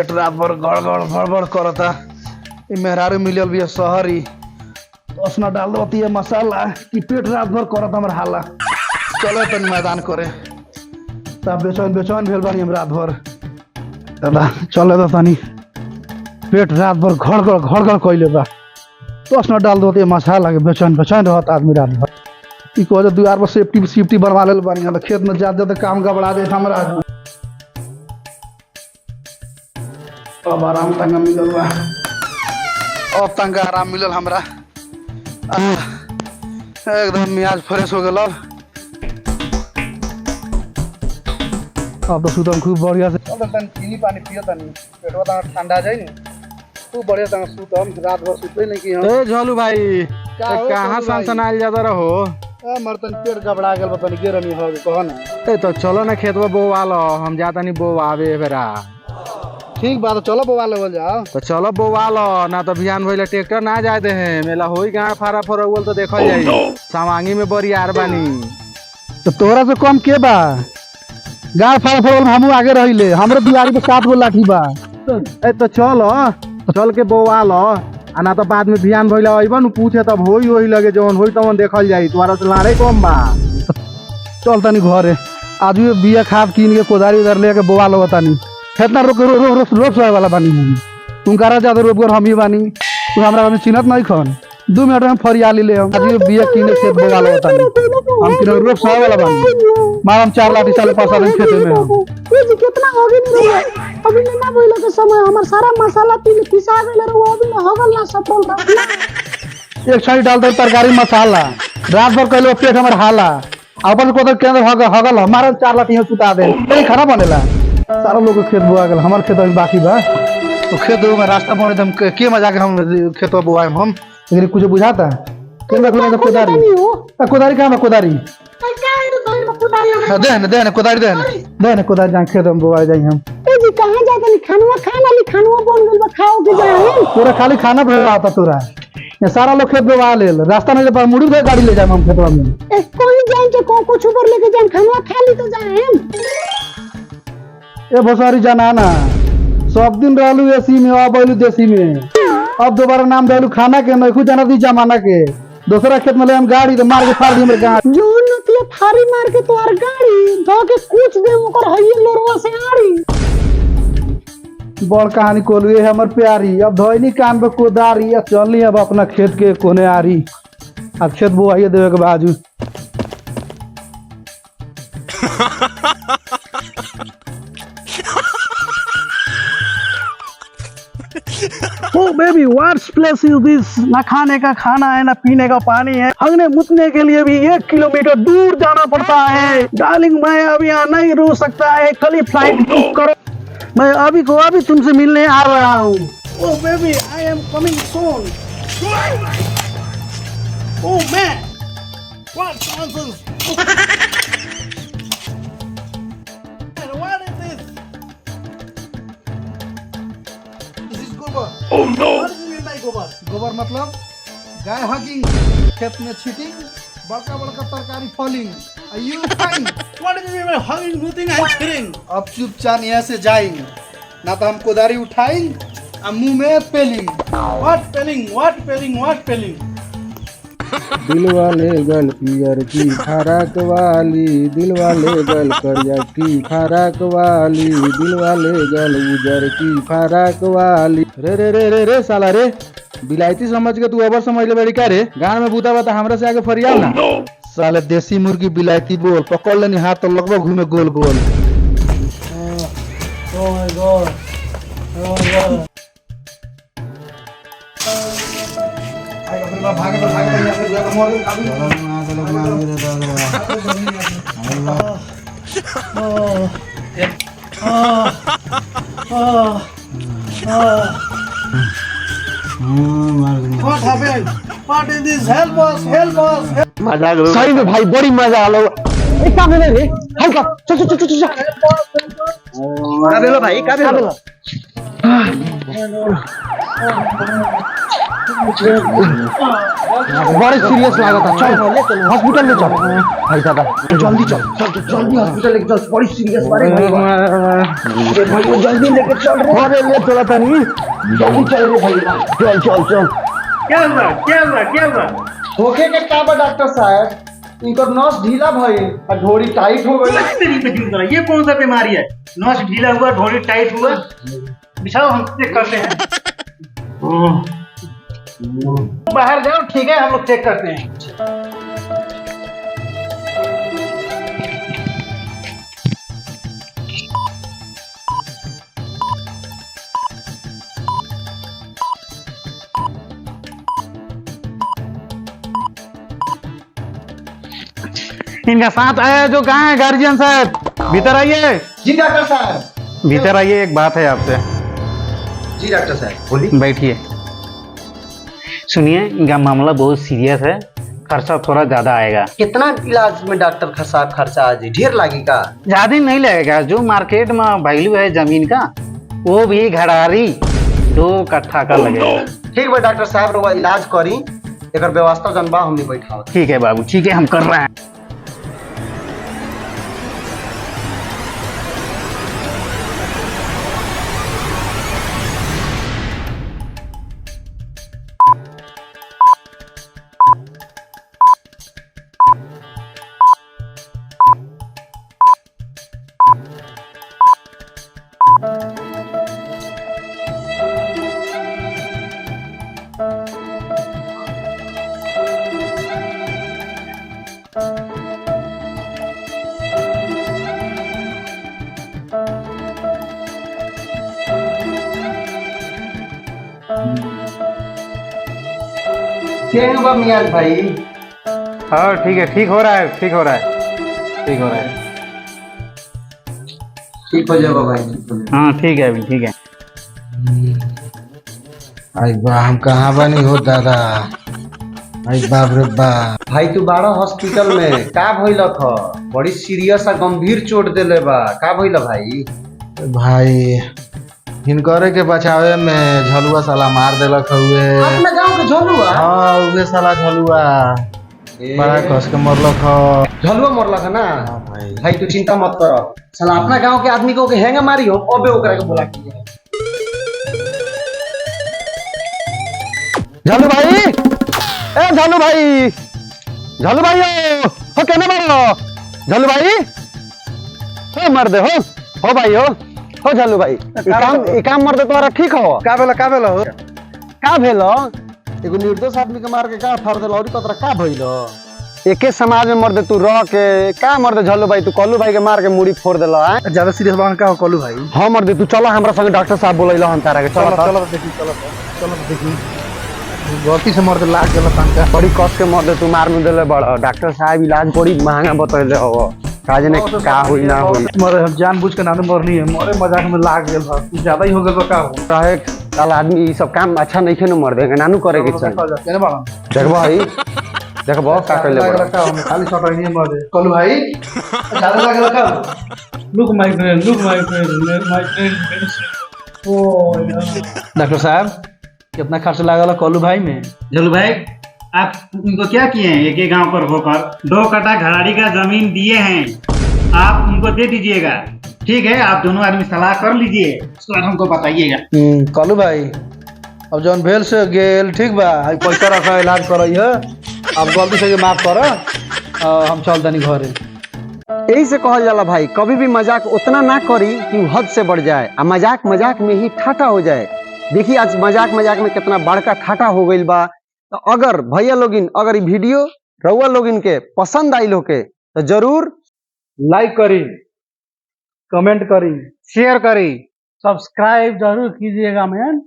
पेट रात भर गड़गड़ गड़बड़ करता। मेहरारू मिलल भी शहरी तो उसना डाल दो है मसाला कि पेट रात भर करता हमार हाला। चलो तनी मैदान करे तब बेचैन बेचैन भेल बानी हम रात भर। दादा चले तो तनी पेट रात भर घड़ कैले बा तो उसना डाल दो मसाला के बेचैन बेचैन रहता आदमी रात भर। वजह दुआर पर सेफ्टी बनवा ले बानी तो खेत में जाते जाते काम गबड़ा दे हमारा। अब आराम तंगा मिलल बा। अब तंगा आराम मिलल हमरा एकदम मियाज फ्रेश हो गल। अब तो सुतम खूब बढ़िया से चीनी पानी पियो तनी पेटवा ठंडा जाए नी खूब बढ़िया तंग सुतम रात भर सुते नहीं की हम। ए झोलू भाई कहां सनसनाइल जाता रहो? मर्तन पेट गबड़ा गेल बतानी गेरनी हो कहो ना। ए तो चलो ना खेतवा बोवा लो हम जाता नहीं बोवावे बेरा। ठीक बात है चलो बोवा लेवल जाओ। तो चलो बोवा लो ना तो बिहान भइले ट्रैक्टर ना जाए दे हैं मेला होई गाड़ फारा फरौल तो देखल जाई सामांगी में बरियार बानी। तो तोरा से कम के बा गाड़ फारा फरौल में हमहू आगे रहिले हमरे दुआरी पे 7 गो लाठी बा। ए तो चलो चल के बोवा लो ना तो बाद में बिहान भइले अइबा नु पूछे तब होई होई लगे जवन होई तवन देखल जाई तुम्हारा से लाड़े कम बा। चल तनी घरे आज भी बिया खाद कीन के कोदारी उधर लेके बोवा लो तनी खेतना रोक सोए वाला बानी हम तुम करा ज्यादा रोक हम ही बानी तू हमरा में चिन्हत नहीं खन 2 मिनट में फरियाली ले हम आज भी बिया कीने खेत बोवा लो तनी हम किन रोक सोए वाला बानी मार हम 4 लाठी साले 5 साल खेते में हम। ये जी कितना हो गई नहीं अभी ना बोले के समय हमर सारा मसाला पिसा गेल रे अभी ना होगल ना सफल रहा। एक छड़ी डाल दे तरकारी मसाला रात भर कहलो पेट हमर हाला अपन को के अंदर हगल हमारा 4 लाठी हम सुता दे नहीं खाना बनेला। सारा लोग के खेत बोआ गेल हमर खेत अभी बाकी बा तो खेत में रास्ता बने हम के मजा के हम खेत बोआए हम लेकिन कुछ बुझाता केना कोना कोदारी कहां कोदारी दे न कोदारी कोदारी जान खेत में बोआ जाई हम। ए जी कहां जाता नहीं खाना बन गेल बा खाओ के जाए तोरा खाली खाना भेजा आता तोरा ये सारा लोग खेत बोआ ले रास्ता नहीं ले मुड़ी से गाड़ी ले जाए हम खेतवा में कोई जाए के कुछ ऊपर लेके जाए खाना खा ली तो जाए। ए भोसारी जनाना सब दिन रहलू एसी में अब आलू देसी में अब दोबारा नाम देलू खाना के नहीं खुद जाना दी जमाना के दूसरा खेत में ले हम गाड़ी तो मार के फाड़ दी हमरे गाड़ी जो नतिया फारी मार के तोर गाड़ी धो के कुछ दे ओकर हइये लोरवा से आड़ी। बड़ कहानी कोलू ये हमर प्यारी अब धोइनी कान पे कोदारी अब चलनी अब अपना खेत के कोने आरी अब खेत बोआइए देवे के बाजू। Oh baby, what place is this? ना खाने का खाना है ना पीने का पानी है हगने मुतने के लिए भी 1 किलोमीटर दूर जाना पड़ता है। डार्लिंग मैं अभी यहाँ नहीं रुक सकता है कल फ्लाइट बुक करो मैं अभी को अभी तुमसे मिलने आ रहा हूँ। Oh baby, I am coming soon. Oh man, what nonsense? What is this? This is gobar. Oh no! What do you mean by gobar? गोबर मतलब गाय हगिंग खेत में छीटिंग बड़का बड़का तरकारी falling. Are you fine? What do you mean by hugging, rooting and cheering? अब चुपचाप यहाँ से जाएंगे ना तो हम कोदारी उठाएंगे और मुंह में पेलिंग। What पेलिंग? What पेलिंग? What पेलिंग? दिल वाले गल पियर की फराक वाली दिल वाले गल करिया की फराक वाली दिल वाले गल उजर की फराक वाली। रे रे रे रे रे साला रे बिलायती समझ के तू अबर समझ ले बड़ी का रे गांव में बूता बता हमरा से आगे फरियाल ना। साले देसी मुर्गी बिलायती बोल पकड़ लेनी हाथ तो लगभग घूमे गोल गोल। Oh my god. Oh my god. भागे तो यहाँ से जाकर मोर अभी What happened? What is this? Help us! Help us! मजा करो सही में भाई बड़ी मजा आलो। एक काम ले रे हाय का चल चल चल चल का देलो भाई का देलो बड़े सीरियस लागत है, चल हॉस्पिटल ले चल भाई दादा, जल्दी चल चल जल्दी हॉस्पिटल लेके चल, बड़ी सीरियस बारे भाई जल्दी लेके चल रे। अरे ले चला था नहीं, जल्दी चल रे भाई, चल चल चल। क्या हुआ? होके के का बा डॉक्टर साहब, इनकर नस ढीला भइल और ढोरी टाइट हो गई। तेरी पे क्यों करा? ये कौन सा बीमारी है? नस ढीला हुआ, ढोली टाइट हुआ? बिछाओ, हम चेक करते हैं। बाहर जाओ, ठीक है, हम लोग चेक करते हैं। इनका साथ आया जो कहाँ है? गार्जियन साहब भीतर आइए। जी डॉक्टर साहब। भीतर आइए, एक बात है आपसे। जी डॉक्टर साहब बोलिए। बैठिए। सुनिए, इनका मामला बहुत सीरियस है, खर्चा थोड़ा ज्यादा आएगा। कितना इलाज में डॉक्टर साहब खर्चा आज ढेर लागी का? ज्यादा नहीं लगेगा। जो मार्केट में वैल्यू है जमीन का, वो भी घड़ारी 2 कट्ठा का लगेगा। ठीक बा डॉक्टर साहब, रउआ इलाज करी, एकर व्यवस्था जनबा हमने बैठाओ। ठीक है बाबू, ठीक है, हम कर रहे हैं। क्या हुआ मियां भाई? हाँ ठीक है, ठीक हो रहा है, ठीक हो रहा है, ठीक हो रहा है। ठीक हो जाएगा भाई। हाँ ठीक है अभी, ठीक है। आई बा, हम कहाँ बनी हो दादा? आई बाप रे बाप। भाई तू 12 हॉस्पिटल में का भइल ख? बड़ी सीरियस और गंभीर चोट देले बा, का भइल भाई? भाई हिनकरे के बचावे में झलुआ साला मार देलक हुए। अपना गांव के झलुआ? हाँ उहे साला झलुआ बड़ा कस के मरलक ह। झलुआ मरलक है ना? भाई भाई तू चिंता मत कर, साला अपना गांव के आदमी को हैंगा मारी हो, अबे ओकरा के बोला की झालू भाई, ए झालू भाई, झालू भाई हो कहने मारो, झालू भाई हो मर दे हो भाई हो झालू भाई, ई काम मर दे तुम्हारा ठीक हो? का भेल हो? का भेलो? एगो निर्दोष आदमी के मार के का फाड़ देलो और तोरा का भइलो? एके समाज में मर दे तू रह के का मर दे झालू भाई? तू कल्लू भाई के मार के मुड़ी फोड़ देलो है। ज्यादा सीरियस बात का हो कल्लू भाई? हां मर दे तू, चलो हमरा संगे डॉक्टर साहब बोलैलो हम तारा के। चलो देखी गलती से मर दे, लाग गेल तंका। बड़ी कस के मर दे तू, मार में देले बड़ डॉक्टर साहब, इलाज बड़ी महंगा बतैले हो, काज ने का होई ना होई। मरे हम जानबूझ के नानू मरनी है, मरे मजाक में लाग गेल बा, ज्यादा ही हो गेल बा का हो? रहे साल आदमी ई सब काम अच्छा नहीं खेनो मर देंगे, नानू करे के चाहिए। केने बाड़न देखबो भाई, देखबो का कहले बड़ का हम खाली शॉट नहीं मर दे। कल्लू भाई ज्यादा लागल का? Look my friend, my friend. Oh, yeah. Doctor साहब कितना खर्च लागल कल्लू भाई में? झलू भाई, आप उनको क्या किए हैं? एक गांव पर होकर 2 कट्ठा घराड़ी का जमीन दिए हैं, आप उनको दे दीजिएगा। ठीक है, आप दोनों आदमी सलाह कर लीजिए, उसके बाद हमको बताइएगा। कल्लू भाई अब जौन भेल से गेल, ठीक बा, पैसा रखा इलाज करई है, अब गलती से माफ कर, हम चल तनी घरे। यही से कहल जाला भाई, कभी भी मजाक उतना ना करी कि हद से बढ़ जाए, आ मजाक मजाक में ही ठाटा हो जाए। देखिए आज मजाक मजाक में कितना बड़का ठाटा हो गइल बा। तो अगर भैया लोगिन, अगर ये वीडियो रउआ लोगिन के पसंद आइल होके तो जरूर लाइक करी, कमेंट करी, शेयर करी, सब्सक्राइब जरूर कीजिएगा मैन।